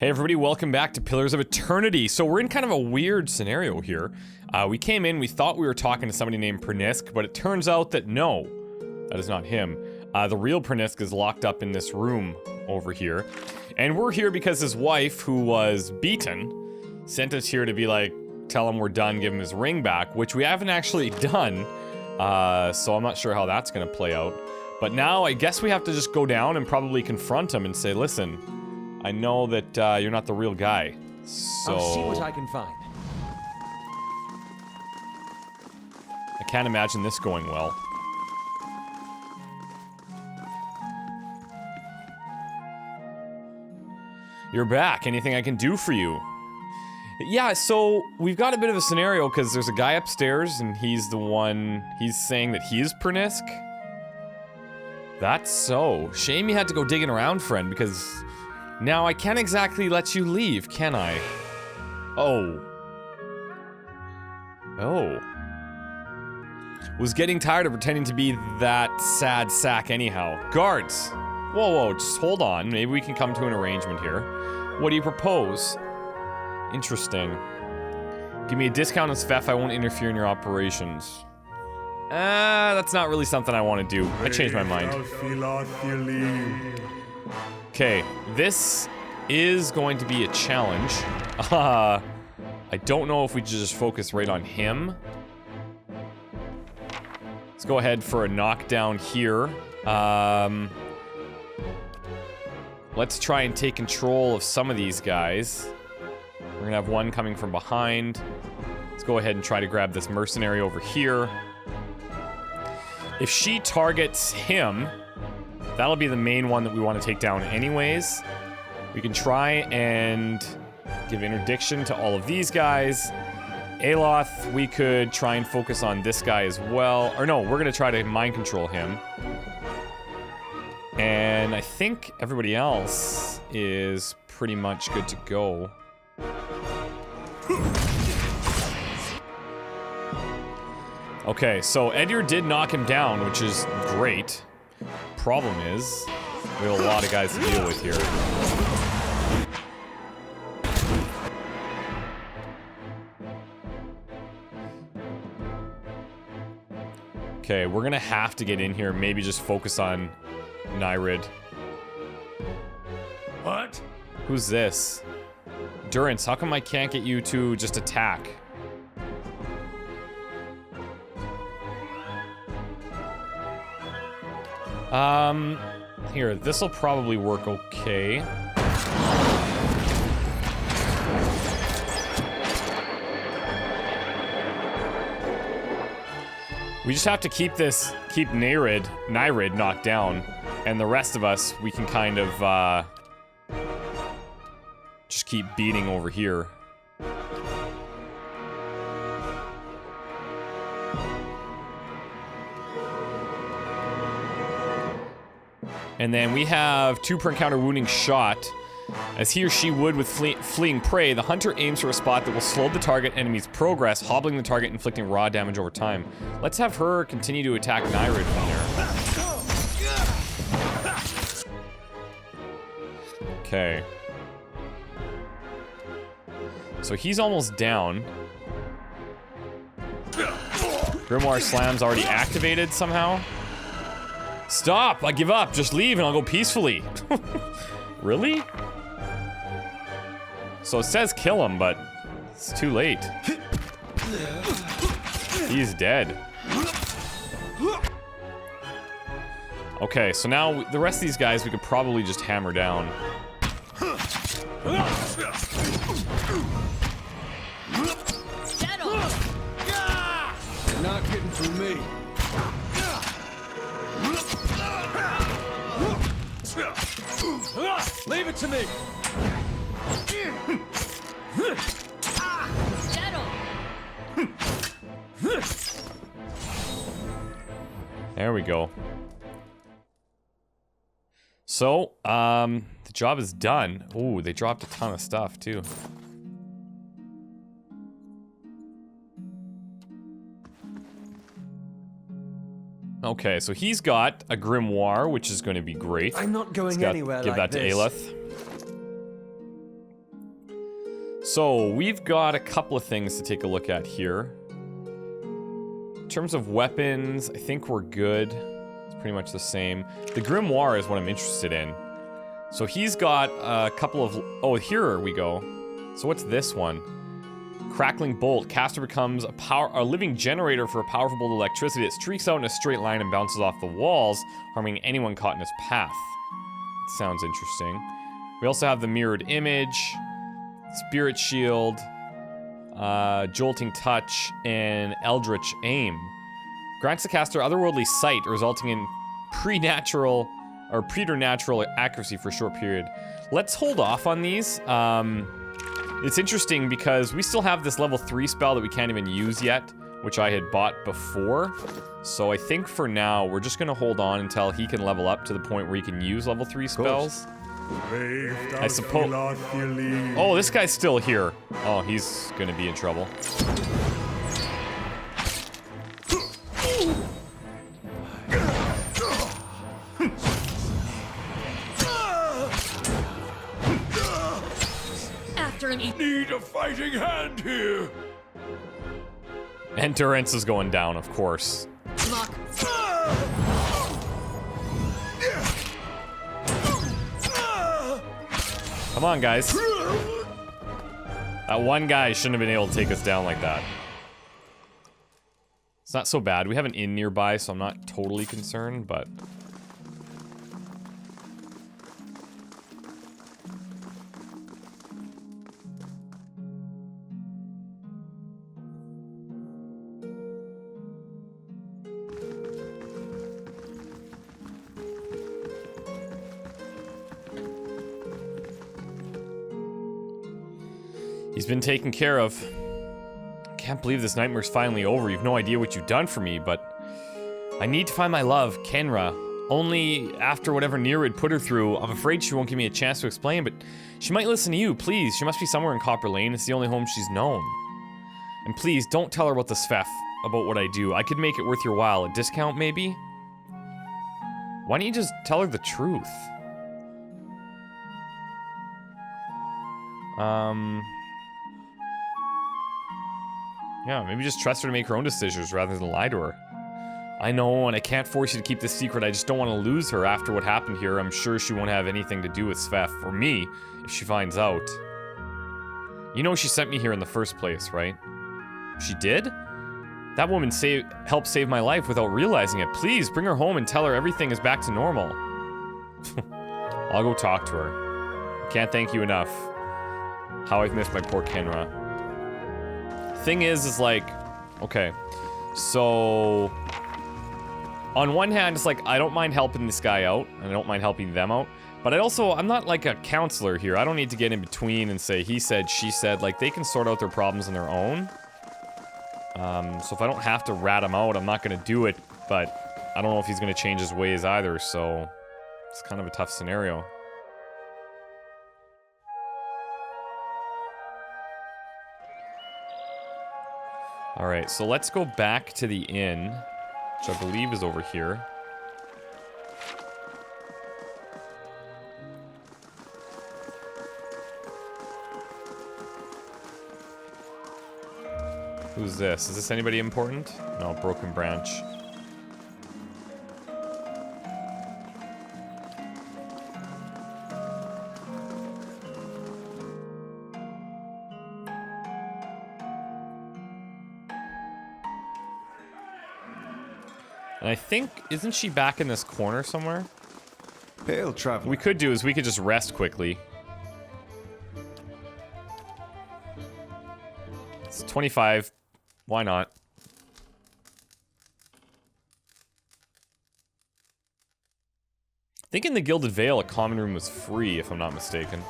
Hey everybody, welcome back to Pillars of Eternity. So we're in kind of a weird scenario here. We came in, we thought we were talking to somebody named Pernisk, but it turns out that no, that is not him. The real Pernisk is locked up in this room over here. And we're here because his wife, who was beaten, sent us here to be like, tell him we're done, give him his ring back, which we haven't actually done. So I'm not sure how that's gonna play out. But now I guess we have to just go down and probably confront him and say, listen, I know that you're not the real guy, so... I'll see what I can find. I can't imagine this going well. You're back. Anything I can do for you? Yeah, so we've got a bit of a scenario because there's a guy upstairs and he's the one... He's saying that he is Pernisk? That's so. Shame you had to go digging around, friend, because... Now, I can't exactly let you leave, can I? Oh. Oh. Was getting tired of pretending to be that sad sack anyhow. Guards! Whoa, whoa, just hold on. Maybe we can come to an arrangement here. What do you propose? Interesting. Give me a discount on Svef, I won't interfere in your operations. That's not really something I want to do. I changed my mind. Okay, this is going to be a challenge. I don't know if we just focus right on him. Let's go ahead for a knockdown here. Let's try and take control of some of these guys. We're gonna have one coming from behind. Let's go ahead and try to grab this mercenary over here. If she targets him, that'll be the main one that we want to take down anyways. We can try and give interdiction to all of these guys. Aileth, we could try and focus on this guy as well. Or no, we're going to try to mind control him. And I think everybody else is pretty much good to go. Okay, so Edir did knock him down, which is great. Problem is, we have a lot of guys to deal with here. Okay, we're gonna have to get in here, maybe just focus on Nyrid. What? Who's this? Durance, how come I can't get you to just attack? Here, this'll probably work okay. We just have to keep Nyrid knocked down, and the rest of us, we can kind of, just keep beating over here. And then we have 2 per encounter wounding shot. As he or she would with fleeing prey, the hunter aims for a spot that will slow the target enemy's progress, hobbling the target, inflicting raw damage over time. Let's have her continue to attack Nyrid from there. Okay. So he's almost down. Grimoire Slam's already activated somehow. Stop! I give up. Just leave and I'll go peacefully. Really? So it says kill him, but it's too late. He's dead. Okay, so now the rest of these guys we could probably just hammer down. You're not getting through me. Leave it to me. There we go. So, the job is done. Ooh, they dropped a ton of stuff too. Okay, so he's got a grimoire, which is going to be great. I'm not going anywhere give like that to this. Aileth. So, we've got a couple of things to take a look at here. In terms of weapons, I think we're good. It's pretty much the same. The Grimoire is what I'm interested in. So he's got a couple of... Oh, here we go. So what's this one? Crackling Bolt. Caster becomes a living generator for a powerful bolt of electricity that streaks out in a straight line and bounces off the walls, harming anyone caught in its path. Sounds interesting. We also have the Mirrored Image, Spirit Shield, Jolting Touch, and Eldritch Aim. Grants the caster otherworldly sight, resulting in preternatural accuracy for a short period. Let's hold off on these. It's interesting because we still have this level 3 spell that we can't even use yet, which I had bought before. So I think for now, we're just gonna hold on until he can level up to the point where he can use level 3 spells. I suppose... Oh, this guy's still here. Oh, he's gonna be in trouble. Need a fighting hand here. And Durance is going down, of course. Lock. Come on, guys. That one guy shouldn't have been able to take us down like that. It's not so bad. We have an inn nearby, so I'm not totally concerned, but... He's been taken care of. I can't believe this nightmare's finally over. You've no idea what you've done for me, but... I need to find my love, Kenra. Only after whatever Nereid put her through. I'm afraid she won't give me a chance to explain, but she might listen to you, please. She must be somewhere in Copper Lane. It's the only home she's known. And please, don't tell her about the Svef, about what I do. I could make it worth your while. A discount, maybe? Why don't you just tell her the truth? Yeah, maybe just trust her to make her own decisions rather than lie to her. I know, and I can't force you to keep this secret. I just don't want to lose her after what happened here. I'm sure she won't have anything to do with Svef, or me, if she finds out. You know she sent me here in the first place, right? She did? That woman helped save my life without realizing it. Please, bring her home and tell her everything is back to normal. I'll go talk to her. Can't thank you enough. How I've missed my poor Kenra. Thing is like, okay, so on one hand, it's like I don't mind helping this guy out, and I don't mind helping them out, but I'm not like a counselor here. I don't need to get in between and say he said, she said. Like, they can sort out their problems on their own. So if I don't have to rat him out, I'm not gonna do it, but I don't know if he's gonna change his ways either, so it's kind of a tough scenario. Alright, so let's go back to the inn, which I believe is over here. Who's this? Is this anybody important? No, Broken Branch. And I think, isn't she back in this corner somewhere? Hail, traveler. What we could do is we could just rest quickly. It's 25. Why not? I think in the Gilded Vale, a common room was free, if I'm not mistaken.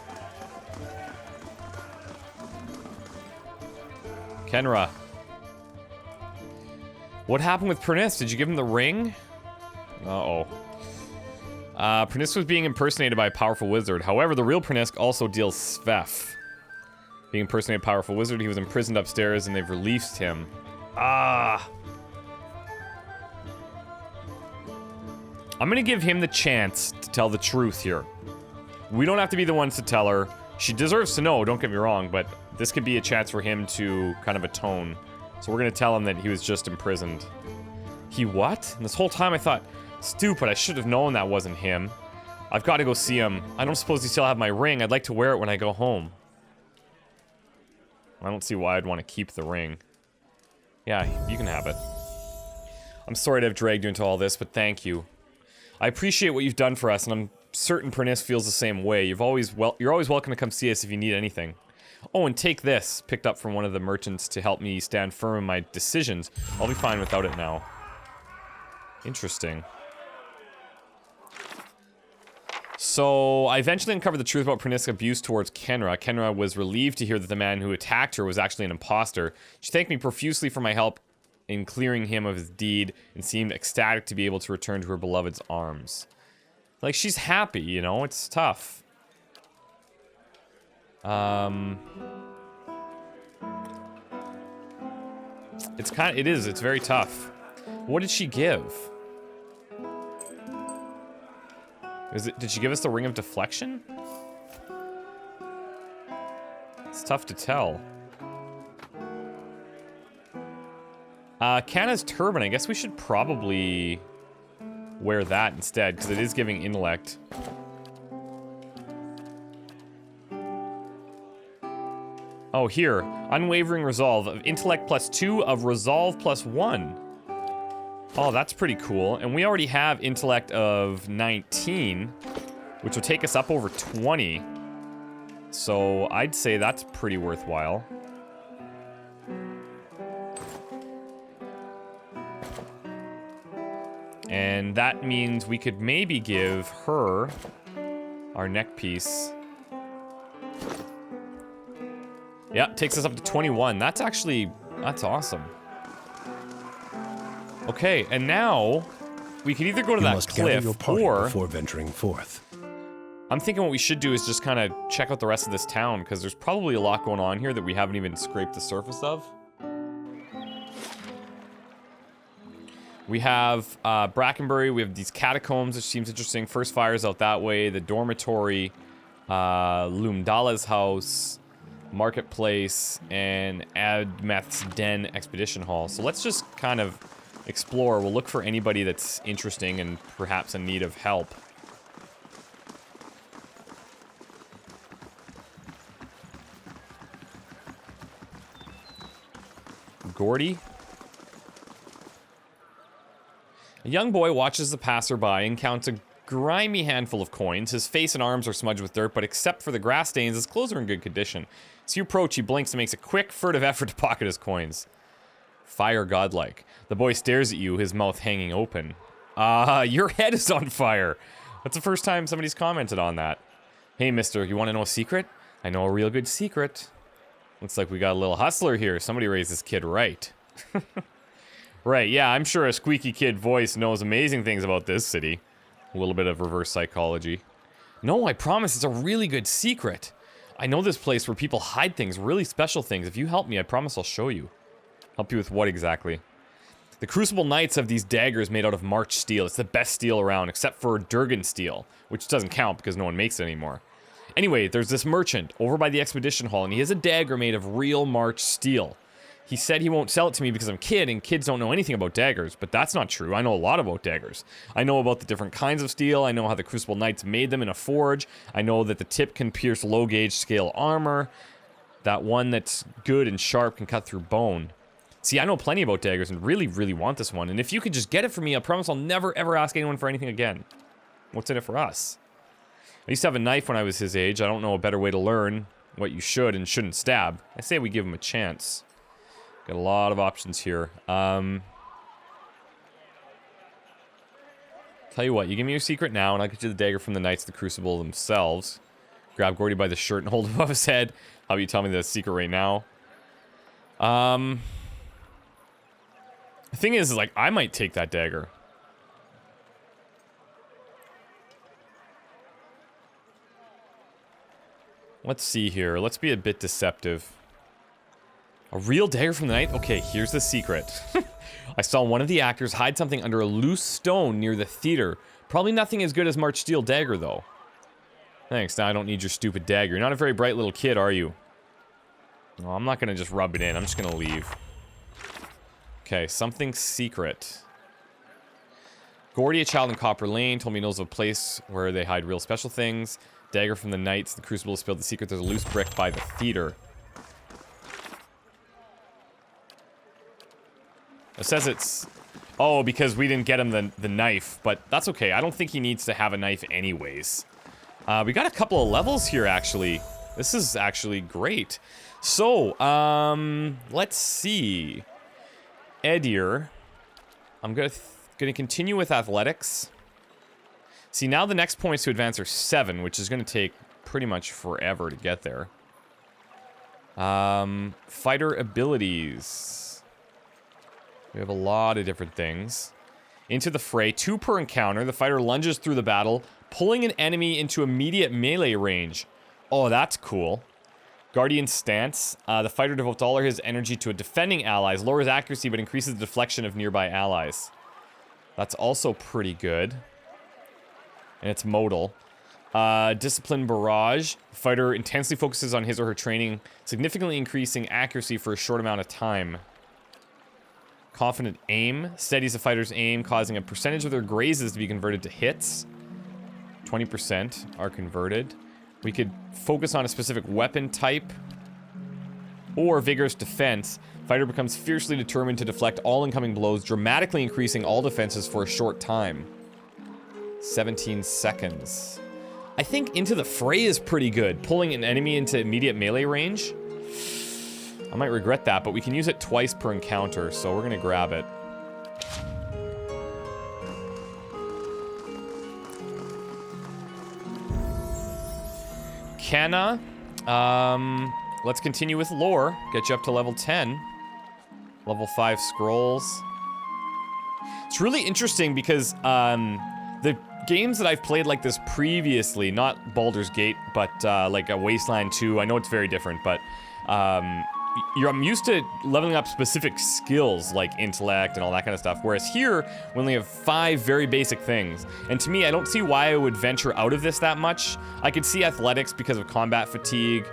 Kenra. What happened with Pernisk? Did you give him the ring? Uh-oh. Pernisk was being impersonated by a powerful wizard. However, the real Pernisk also deals Svef. Being impersonated by a powerful wizard, he was imprisoned upstairs and they've released him. Ah. I'm gonna give him the chance to tell the truth here. We don't have to be the ones to tell her. She deserves to know, don't get me wrong, but this could be a chance for him to kind of atone. So we're gonna tell him that he was just imprisoned. He what? And this whole time I thought, stupid, I should have known that wasn't him. I've got to go see him. I don't suppose he still have my ring. I'd like to wear it when I go home. I don't see why I'd want to keep the ring. Yeah, you can have it. I'm sorry to have dragged you into all this, but thank you. I appreciate what you've done for us, and I'm certain Pernice feels the same way. You're always welcome to come see us if you need anything. Oh, and take this, picked up from one of the merchants to help me stand firm in my decisions. I'll be fine without it now. Interesting. So, I eventually uncovered the truth about Pernice's abuse towards Kenra. Kenra was relieved to hear that the man who attacked her was actually an imposter. She thanked me profusely for my help in clearing him of his deed and seemed ecstatic to be able to return to her beloved's arms. Like, she's happy, you know? It's tough. It's very tough. What did she give? Did she give us the Ring of Deflection? It's tough to tell. Kanna's turban, I guess we should probably wear that instead, because it is giving intellect. Oh, here. Unwavering resolve of intellect +2 of resolve +1. Oh, that's pretty cool. And we already have intellect of 19, which will take us up over 20. So I'd say that's pretty worthwhile. And that means we could maybe give her our neck piece. Yeah, takes us up to 21. That's awesome. Okay, and now we could either go to that cliff or before venturing forth. I'm thinking what we should do is just kind of check out the rest of this town, because there's probably a lot going on here that we haven't even scraped the surface of. We have Brackenbury, we have these catacombs, which seems interesting. First fire's out that way, the dormitory, Lumdala's house, marketplace, and Admeth's Den expedition hall. So let's just kind of explore. We'll look for anybody that's interesting and perhaps in need of help. Gordy? A young boy watches the passerby and counts a grimy handful of coins. His face and arms are smudged with dirt, but except for the grass stains, his clothes are in good condition. As you approach, he blinks and makes a quick, furtive effort to pocket his coins. Fire godlike. The boy stares at you, his mouth hanging open. Your head is on fire. That's the first time somebody's commented on that. Hey, mister, you want to know a secret? I know a real good secret. Looks like we got a little hustler here. Somebody raised this kid right. Right, yeah, I'm sure a squeaky kid voice knows amazing things about this city. A little bit of reverse psychology. No, I promise it's a really good secret. I know this place where people hide things, really special things. If you help me, I promise I'll show you. Help you with what exactly? The Crucible Knights have these daggers made out of March steel. It's the best steel around, except for Durgan steel, which doesn't count because no one makes it anymore. Anyway, there's this merchant over by the expedition hall, and he has a dagger made of real March steel. He said he won't sell it to me because I'm a kid, and kids don't know anything about daggers, but that's not true. I know a lot about daggers. I know about the different kinds of steel. I know how the Crucible Knights made them in a forge. I know that the tip can pierce low-gauge scale armor. That one that's good and sharp can cut through bone. See, I know plenty about daggers and really, really want this one. And if you could just get it for me, I promise I'll never, ever ask anyone for anything again. What's in it for us? I used to have a knife when I was his age. I don't know a better way to learn what you should and shouldn't stab. I say we give him a chance. Got a lot of options here. Tell you what, you give me your secret now, and I'll get you the dagger from the Knights of the Crucible themselves. Grab Gordy by the shirt and hold him above his head. How about you tell me the secret right now? The thing is, like, I might take that dagger. Let's see here. Let's be a bit deceptive. A real dagger from the night? Okay, here's the secret. I saw one of the actors hide something under a loose stone near the theater. Probably nothing as good as March Steel dagger, though. Thanks, now I don't need your stupid dagger. You're not a very bright little kid, are you? No, I'm not gonna just rub it in. I'm just gonna leave. Okay, something secret. Gordy, a child in Copper Lane, told me he knows of a place where they hide real special things. Dagger from the Knights, the Crucible spilled the secret. There's a loose brick by the theater. It says it's... Oh, because we didn't get him the knife, but that's okay. I don't think he needs to have a knife anyways. We got a couple of levels here, actually. This is actually great. So, let's see. Edir. I'm gonna continue with athletics. See, now the next points to advance are 7, which is gonna take pretty much forever to get there. Fighter abilities. We have a lot of different things. Into the fray, 2 per encounter. The fighter lunges through the battle, pulling an enemy into immediate melee range. Oh, that's cool. Guardian Stance. The fighter devotes all of his energy to a defending allies, lowers accuracy, but increases the deflection of nearby allies. That's also pretty good. And it's modal. Discipline Barrage. The fighter intensely focuses on his or her training, significantly increasing accuracy for a short amount of time. Confident Aim. Steadies the fighter's aim, causing a percentage of their grazes to be converted to hits. 20% are converted. We could focus on a specific weapon type. Or Vigorous Defense. Fighter becomes fiercely determined to deflect all incoming blows, dramatically increasing all defenses for a short time. 17 seconds. I think Into the Fray is pretty good. Pulling an enemy into immediate melee range. I might regret that, but we can use it twice per encounter, so we're gonna grab it. Kenra. Let's continue with lore. Get you up to level 10. Level 5 scrolls. It's really interesting because the games that I've played like this previously, not Baldur's Gate, but like a Wasteland 2, I know it's very different, but I'm used to leveling up specific skills like intellect and all that kind of stuff, whereas here we only have 5 very basic things. And to me, I don't see why I would venture out of this that much. I could see athletics because of combat fatigue.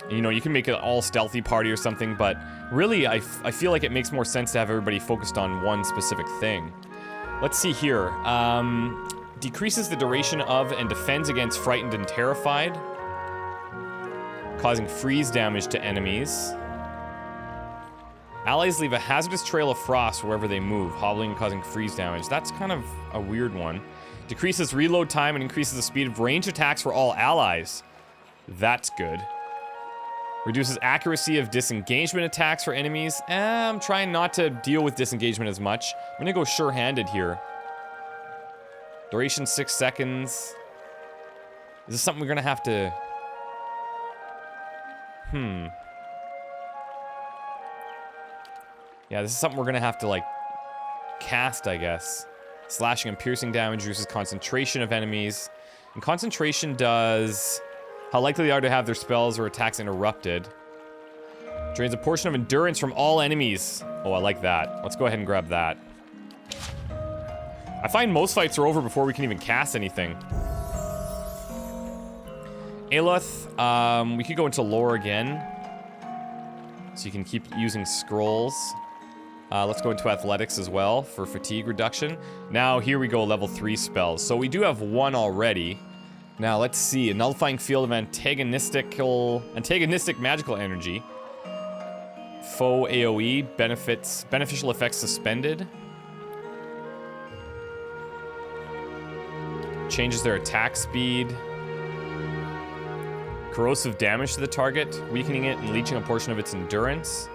You know, you can make an all stealthy party or something, but really I feel like it makes more sense to have everybody focused on one specific thing. Let's see here. Decreases the duration of and defends against frightened and terrified, causing freeze damage to enemies. Allies leave a hazardous trail of frost wherever they move, hobbling and causing freeze damage. That's kind of a weird one. Decreases reload time and increases the speed of ranged attacks for all allies. That's good. Reduces accuracy of disengagement attacks for enemies. I'm trying not to deal with disengagement as much. I'm gonna go sure-handed here. Duration 6 seconds. Is this something we're gonna have to... Yeah, this is something we're gonna have to, like, cast, I guess. Slashing and piercing damage reduces concentration of enemies. And concentration does... how likely they are to have their spells or attacks interrupted. Drains a portion of endurance from all enemies. Oh, I like that. Let's go ahead and grab that. I find most fights are over before we can even cast anything. Aileth, we could go into lore again. So you can keep using scrolls. Let's go into athletics as well for fatigue reduction. Now, here we go, level 3 spells. So we do have 1 already. Now, let's see. A nullifying field of antagonistic magical energy. Foe AoE, beneficial effects suspended. Changes their attack speed. Corrosive damage to the target, weakening it and leeching a portion of its endurance.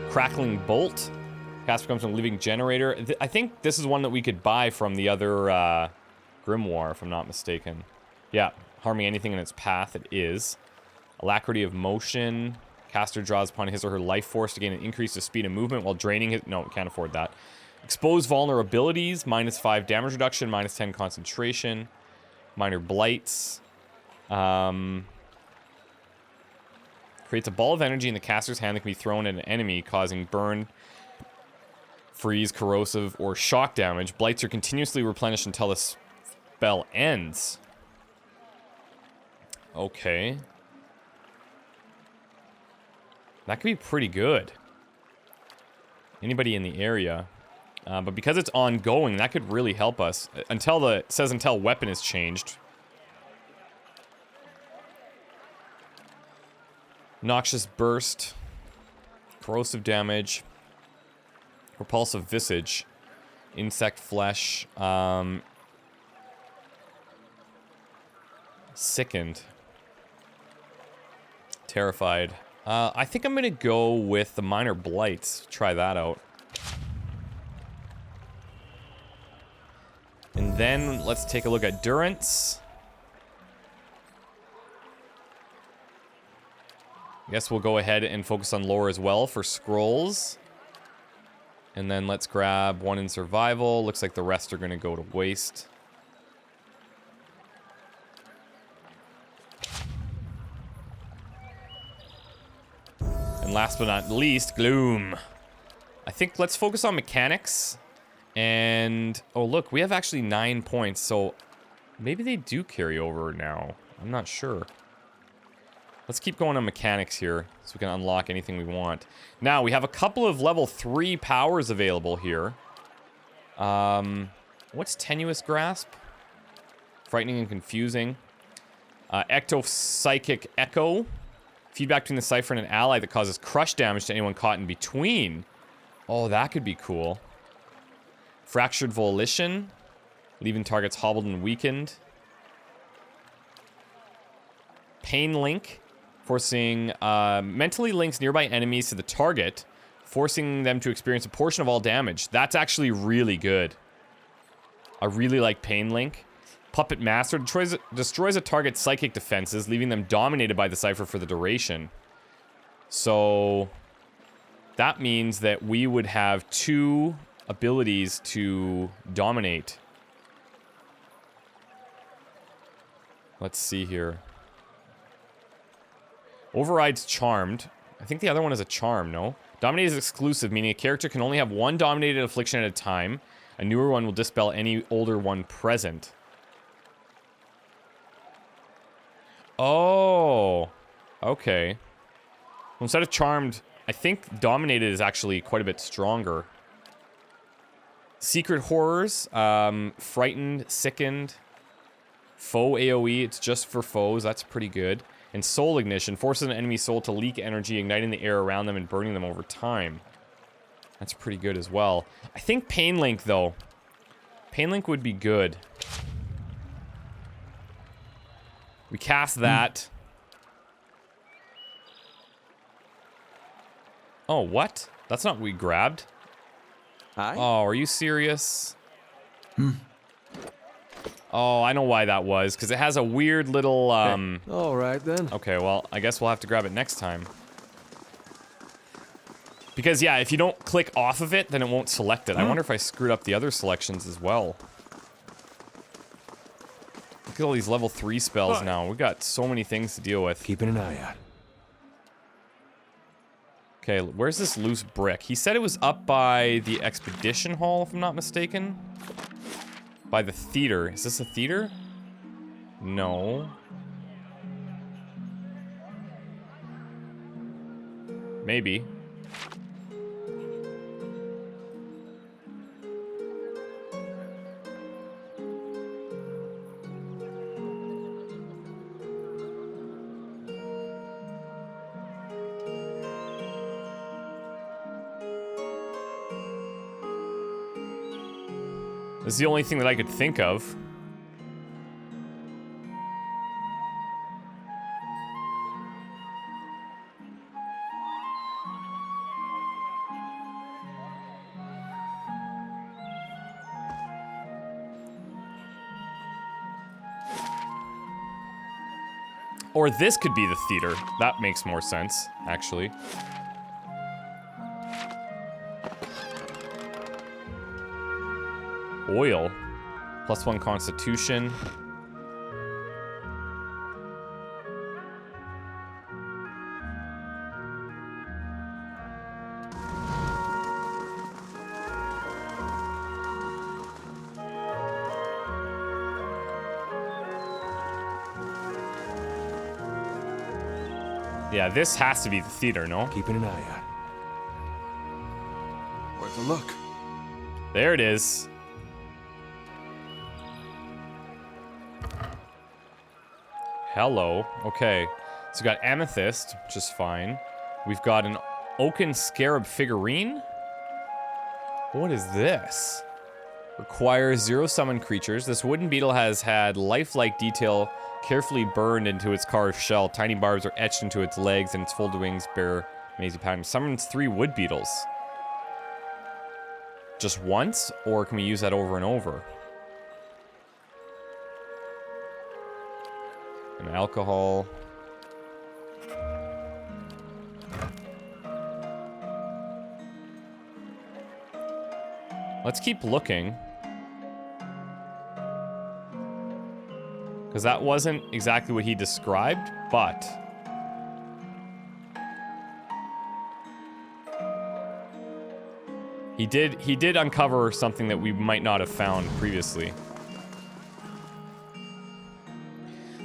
Crackling Bolt. Cast becomes a living generator. I think this is one that we could buy from the other Grimoire, if I'm not mistaken. Yeah, harming anything in its path, it is. Alacrity of motion. Caster draws upon his or her life force to gain an increase of speed and movement while draining his... No, can't afford that. Expose vulnerabilities. -5 damage reduction, -10 concentration. Minor blights. Creates a ball of energy in the caster's hand that can be thrown at an enemy, causing burn, freeze, corrosive, or shock damage. Blights are continuously replenished until this spell ends. Okay. That could be pretty good. Anybody in the area. But because it's ongoing, that could really help us. It says until weapon is changed. Noxious burst. Corrosive damage. Repulsive visage. Insect flesh. Sickened. Terrified. I think I'm gonna go with the minor blights. Try that out. And then let's take a look at Durance. I guess we'll go ahead and focus on lore as well for scrolls. And then let's grab one in survival. Looks like the rest are gonna go to waste. And last but not least, Gloom. I think let's focus on mechanics. And, oh look, we have actually 9 points, so maybe they do carry over now. I'm not sure. Let's keep going on mechanics here, so we can unlock anything we want. Now, we have a couple of level 3 powers available here. What's Tenuous Grasp? Frightening and confusing. Ecto-Psychic Echo. Feedback between the Cypher and an ally that causes crush damage to anyone caught in between. Oh, that could be cool. Fractured Volition. Leaving targets hobbled and weakened. Pain Link. Forcing mentally links nearby enemies to the target, forcing them to experience a portion of all damage. That's actually really good. I really like Pain Link. Puppet Master destroys a target's psychic defenses, leaving them dominated by the Cypher for the duration. So that means that we would have 2 abilities to dominate. Let's see here. Override's Charmed. I think the other one is a charm, no? Dominate is exclusive, meaning a character can only have one dominated affliction at a time. A newer one will dispel any older one present. Oh. Okay. Well, instead of charmed, I think dominated is actually quite a bit stronger. Secret Horrors. Frightened, Sickened. Foe AoE, it's just for foes. That's pretty good. And Soul Ignition forces an enemy soul to leak energy, igniting the air around them and burning them over time. That's pretty good as well. I think Pain Link, though. Pain Link would be good. We cast that. Oh, what? That's not what we grabbed. Hi? Oh, are you serious? Oh, I know why that was, because it has a weird little, All right, then. Okay, well, I guess we'll have to grab it next time. Because, yeah, if you don't click off of it, then it won't select it. I wonder if I screwed up the other selections as well. Look at all these level 3 spells now. We've got so many things to deal with. Keeping an eye out. Okay, where's this loose brick? He said it was up by the Expedition Hall, if I'm not mistaken. By the theater. Is this a theater? No. Maybe. This is the only thing that I could think of. Or this could be the theater. That makes more sense, actually. Oil. +1 constitution. Yeah, this has to be the theater, no? Keeping an eye out. Worth a look. There it is. Hello. Okay. So we got amethyst, which is fine. We've got an oaken scarab figurine. What is this? Requires 0 summon creatures. This wooden beetle has had lifelike detail carefully burned into its carved shell. Tiny barbs are etched into its legs, and its folded wings bear mazy patterns. Summons 3 wood beetles. Just once, or can we use that over and over? An alcohol. Let's keep looking. Because that wasn't exactly what he described, but... He did uncover something that we might not have found previously.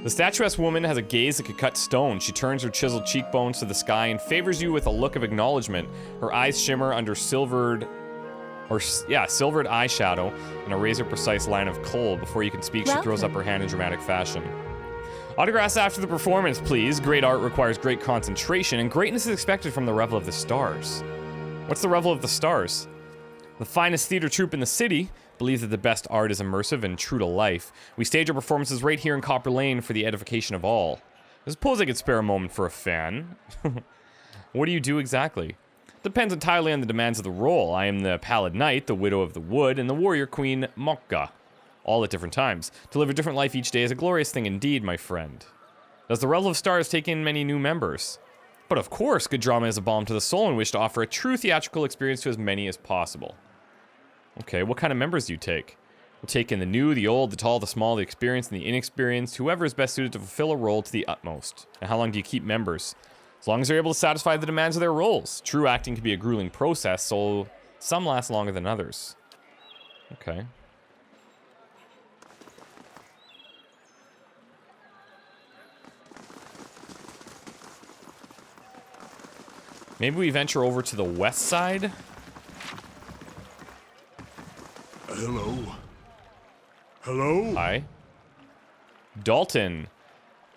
The statuesque woman has a gaze that could cut stone. She turns her chiseled cheekbones to the sky and favors you with a look of acknowledgement. Her eyes shimmer under silvered eyeshadow and a razor-precise line of kohl. Before you can speak, she throws up her hand in dramatic fashion. Autographs after the performance, please. Great art requires great concentration, and greatness is expected from the Revel of the Stars. What's the Revel of the Stars? The finest theater troupe in the city believes that the best art is immersive and true to life. We stage our performances right here in Copper Lane for the edification of all. I suppose I could spare a moment for a fan. What do you do exactly? Depends entirely on the demands of the role. I am the Pallid Knight, the Widow of the Wood, and the Warrior Queen Mokka. All at different times. To live a different life each day is a glorious thing indeed, my friend. Does the Revel of Stars take in many new members? But of course, good drama is a balm to the soul and wish to offer a true theatrical experience to as many as possible. Okay, what kind of members do you take? We'll take in the new, the old, the tall, the small, the experienced, and the inexperienced, whoever is best suited to fulfill a role to the utmost. And how long do you keep members? As long as they're able to satisfy the demands of their roles. True acting can be a grueling process, so some last longer than others. Okay. Maybe we venture over to the west side? Hello. Hello? Hi. Dalton.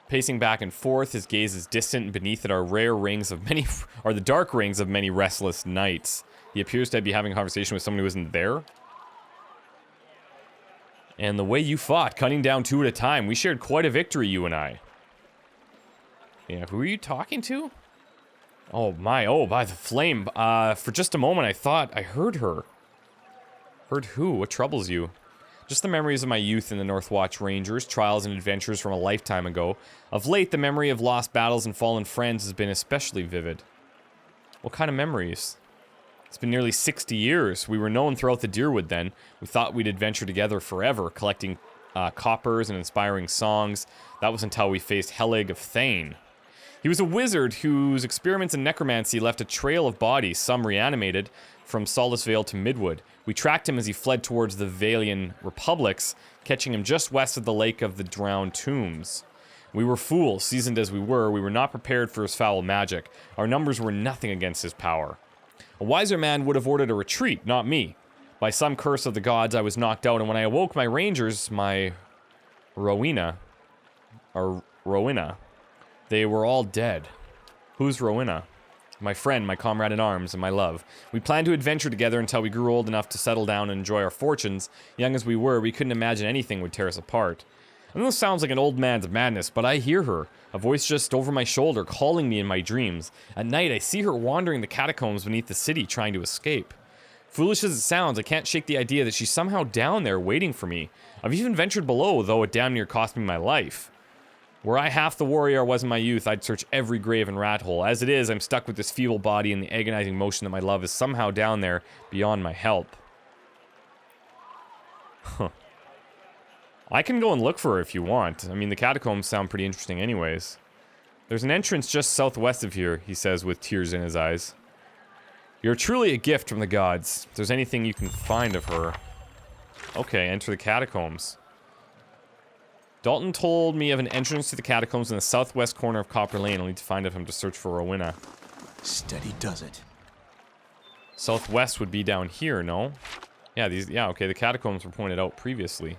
Pacing back and forth, his gaze is distant, and beneath it are the dark rings of many restless nights. He appears to be having a conversation with someone who isn't there. And the way you fought, cutting down 2 at a time, we shared quite a victory, you and I. Yeah, who are you talking to? Oh my, by the flame. For just a moment I thought I heard her. Heard who? What troubles you? Just the memories of my youth in the Northwatch Rangers, trials and adventures from a lifetime ago. Of late, the memory of lost battles and fallen friends has been especially vivid. What kind of memories? It's been nearly 60 years. We were known throughout the Deerwood then. We thought we'd adventure together forever, collecting coppers and inspiring songs. That was until we faced Helig of Thane. He was a wizard whose experiments in necromancy left a trail of bodies, some reanimated, from Solace Vale to Midwood. We tracked him as he fled towards the Valian Republics, catching him just west of the Lake of the Drowned Tombs. We were fools, seasoned as we were not prepared for his foul magic. Our numbers were nothing against his power. A wiser man would have ordered a retreat, not me. By some curse of the gods, I was knocked out, and when I awoke my rangers, my Rowena, they were all dead. Who's Rowena? My friend, my comrade in arms, and my love. We planned to adventure together until we grew old enough to settle down and enjoy our fortunes. Young as we were, we couldn't imagine anything would tear us apart. I know this sounds like an old man's madness, but I hear her, a voice just over my shoulder calling me in my dreams. At night, I see her wandering the catacombs beneath the city, trying to escape. Foolish as it sounds, I can't shake the idea that she's somehow down there waiting for me. I've even ventured below, though it damn near cost me my life. Were I half the warrior I was in my youth, I'd search every grave and rat hole. As it is, I'm stuck with this feeble body and the agonizing motion that my love is somehow down there beyond my help. Huh. I can go and look for her if you want. I mean, the catacombs sound pretty interesting anyways. There's an entrance just southwest of here, he says with tears in his eyes. You're truly a gift from the gods. If there's anything you can find of her. Okay, enter the catacombs. Dalton told me of an entrance to the catacombs in the southwest corner of Copper Lane. I'll need to find him to search for Rowena. Steady does it. Southwest would be down here, no? Yeah, yeah, okay, the catacombs were pointed out previously.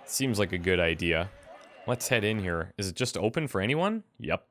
Seems like a good idea. Let's head in here. Is it just open for anyone? Yep.